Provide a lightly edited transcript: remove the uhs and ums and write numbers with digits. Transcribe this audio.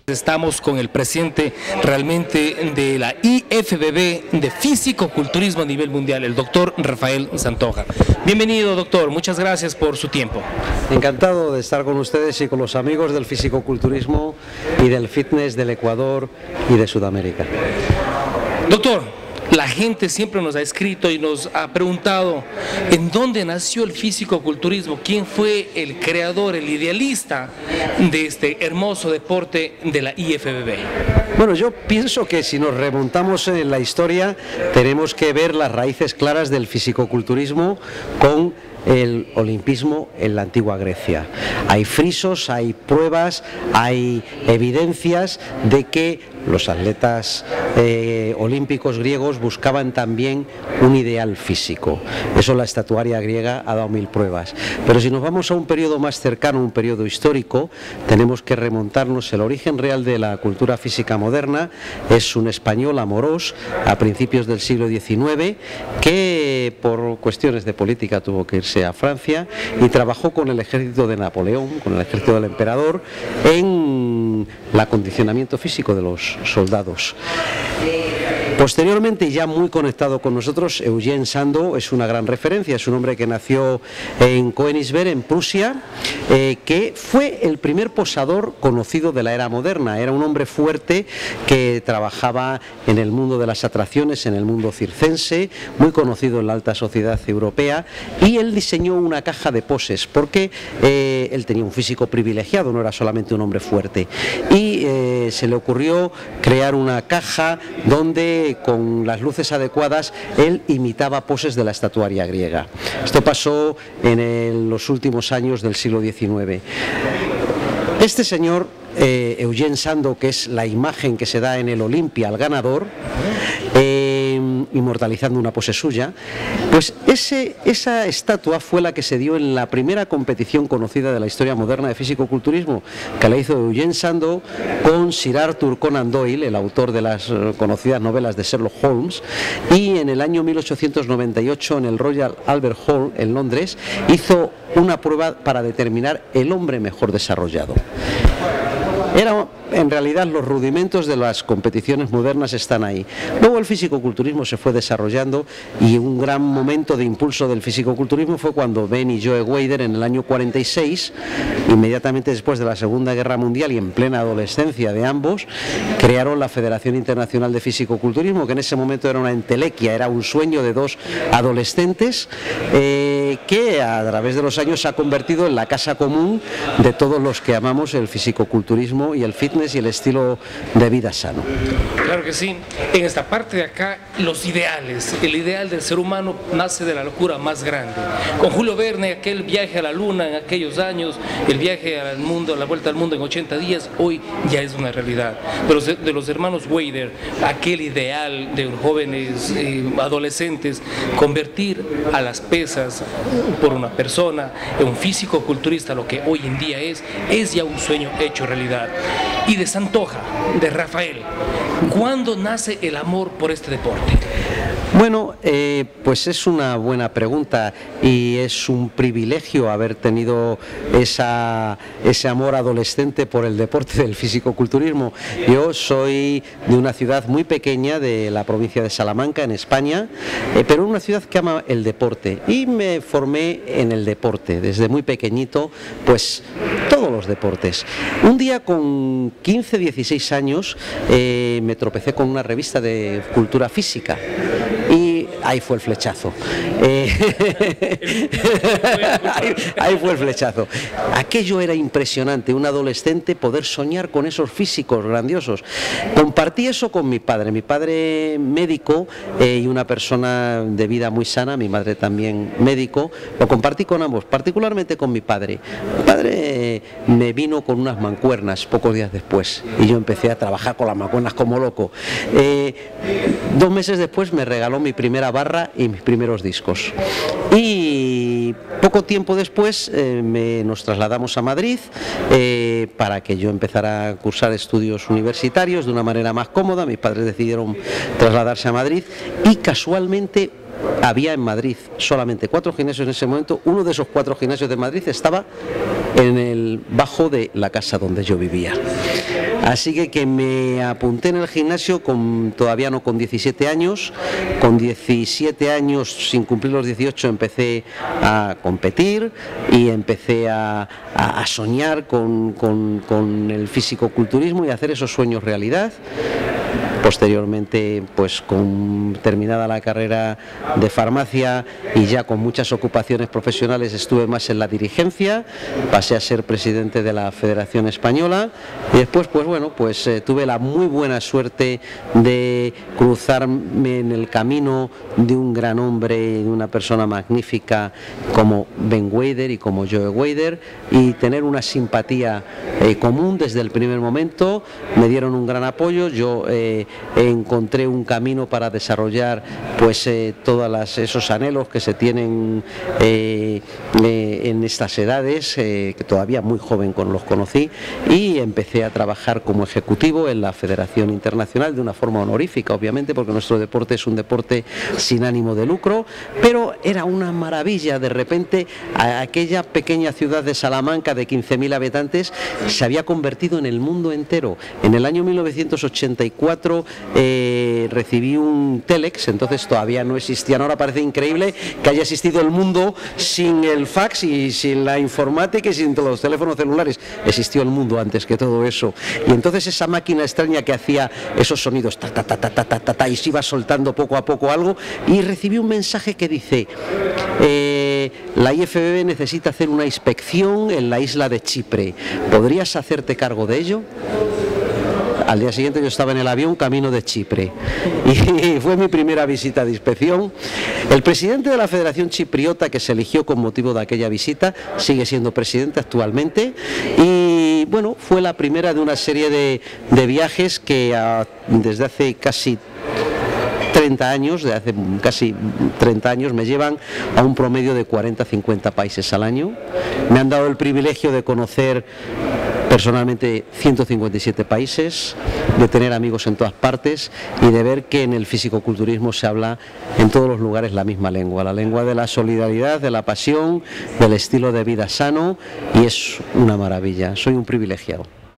Estamos con el presidente realmente de la IFBB de Físico-Culturismo a nivel mundial, el doctor Rafael Santoja. Bienvenido, doctor, muchas gracias por su tiempo. Encantado de estar con ustedes y con los amigos del físico-culturismo y del fitness del Ecuador y de Sudamérica. Doctor, la gente siempre nos ha escrito y nos ha preguntado en dónde nació el físico-culturismo, quién fue el creador, el idealista de este hermoso deporte de la IFBB. Bueno, yo pienso que si nos remontamos en la historia tenemos que ver las raíces claras del físico-culturismo con el olimpismo en la antigua Grecia. Hay frisos, hay pruebas, hay evidencias de que los atletas olímpicos griegos buscaban también un ideal físico. Eso la estatuaria griega ha dado mil pruebas. Pero si nos vamos a un periodo más cercano, un periodo histórico, tenemos que remontarnos. El origen real de la cultura física moderna es un español, Amorós, a principios del siglo XIX, que por cuestiones de política tuvo que irse a Francia y trabajó con el ejército de Napoleón, con el ejército del emperador, en el acondicionamiento físico de los soldados. Posteriormente, ya muy conectado con nosotros, Eugene Sandow es una gran referencia. Es un hombre que nació en Königsberg, en Prusia, que fue el primer posador conocido de la era moderna. Era un hombre fuerte que trabajaba en el mundo de las atracciones, en el mundo circense, muy conocido en la alta sociedad europea, y él diseñó una caja de poses porque él tenía un físico privilegiado, no era solamente un hombre fuerte, y se le ocurrió crear una caja donde con las luces adecuadas él imitaba poses de la estatuaria griega. Esto pasó en los últimos años del siglo XIX. Este señor, Eugene Sandow, que es la imagen que se da en el Olimpia al ganador, inmortalizando una pose suya, pues esa estatua fue la que se dio en la primera competición conocida de la historia moderna de físico-culturismo, que la hizo Eugene Sandow con Sir Arthur Conan Doyle, el autor de las conocidas novelas de Sherlock Holmes, y en el año 1898 en el Royal Albert Hall en Londres hizo una prueba para determinar el hombre mejor desarrollado. En realidad los rudimentos de las competiciones modernas están ahí. Luego el fisicoculturismo se fue desarrollando y un gran momento de impulso del fisicoculturismo fue cuando Ben y Joe Weider en el año 46, inmediatamente después de la Segunda Guerra Mundial y en plena adolescencia de ambos, crearon la Federación Internacional de Fisicoculturismo, que en ese momento era una entelequia, era un sueño de dos adolescentes que a través de los años se ha convertido en la casa común de todos los que amamos el fisicoculturismo y el fitness y el estilo de vida sano. Claro que sí. En esta parte de acá, los ideales. El ideal del ser humano nace de la locura más grande. Con Julio Verne, aquel viaje a la luna en aquellos años, el viaje al mundo, la vuelta al mundo en 80 días, hoy ya es una realidad. De los hermanos Weider, aquel ideal de jóvenes adolescentes, convertir a las pesas por una persona en un físico culturista, lo que hoy en día es ya un sueño hecho realidad. Y de Santoja, de Rafael, ¿cuándo nace el amor por este deporte? Bueno, pues es una buena pregunta y es un privilegio haber tenido ese amor adolescente por el deporte del fisicoculturismo. Yo soy de una ciudad muy pequeña de la provincia de Salamanca, en España, pero una ciudad que ama el deporte y me formé en el deporte desde muy pequeñito, pues todos los deportes. Un día con 15, 16 años me tropecé con una revista de cultura física y ahí fue el flechazo. Ahí fue el flechazo. Aquello era impresionante, un adolescente poder soñar con esos físicos grandiosos. Compartí eso con mi padre médico y una persona de vida muy sana, mi madre también médico, lo compartí con ambos, particularmente con mi padre. Mi padre me vino con unas mancuernas pocos días después y yo empecé a trabajar con las mancuernas como loco. 2 meses después me regaló mi primera barra y mis primeros discos. Y poco tiempo después nos trasladamos a Madrid para que yo empezara a cursar estudios universitarios de una manera más cómoda. Mis padres decidieron trasladarse a Madrid y casualmente había en Madrid solamente 4 gimnasios en ese momento. Uno de esos 4 gimnasios de Madrid estaba en el bajo de la casa donde yo vivía. Así que me apunté en el gimnasio todavía no con 17 años, con 17 años sin cumplir los 18 empecé a competir y empecé a soñar con el fisicoculturismo y hacer esos sueños realidad. Posteriormente, pues terminada la carrera de farmacia y ya con muchas ocupaciones profesionales, estuve más en la dirigencia, pasé a ser presidente de la Federación Española y después, tuve la muy buena suerte de cruzarme en el camino de un gran hombre, de una persona magnífica como Ben Weider y como Joe Weider, y tener una simpatía común desde el primer momento. Me dieron un gran apoyo. Yo encontré un camino para desarrollar todos esos anhelos que se tienen en estas edades, que todavía muy joven cuando los conocí, y empecé a trabajar como ejecutivo en la Federación Internacional de una forma honorífica, obviamente, porque nuestro deporte es un deporte sin ánimo de lucro, pero era una maravilla. De repente aquella pequeña ciudad de Salamanca de 15.000 habitantes se había convertido en el mundo entero. En el año 1984 recibí un telex, entonces todavía no existían. Ahora parece increíble que haya existido el mundo sin el fax y sin la informática y sin los teléfonos celulares. Existió el mundo antes que todo eso. Y entonces esa máquina extraña que hacía esos sonidos ta ta ta ta ta ta ta, ta, y se iba soltando poco a poco algo, y recibí un mensaje que dice: la IFBB necesita hacer una inspección en la isla de Chipre, ¿podrías hacerte cargo de ello? Al día siguiente yo estaba en el avión camino de Chipre y fue mi primera visita de inspección. El presidente de la Federación Chipriota, que se eligió con motivo de aquella visita, sigue siendo presidente actualmente, y bueno, fue la primera de una serie de viajes que desde hace casi 30 años me llevan a un promedio de 40-50 países al año. Me han dado el privilegio de conocer personalmente 157 países, de tener amigos en todas partes y de ver que en el fisicoculturismo se habla en todos los lugares la misma lengua, la lengua de la solidaridad, de la pasión, del estilo de vida sano, y es una maravilla. Soy un privilegiado.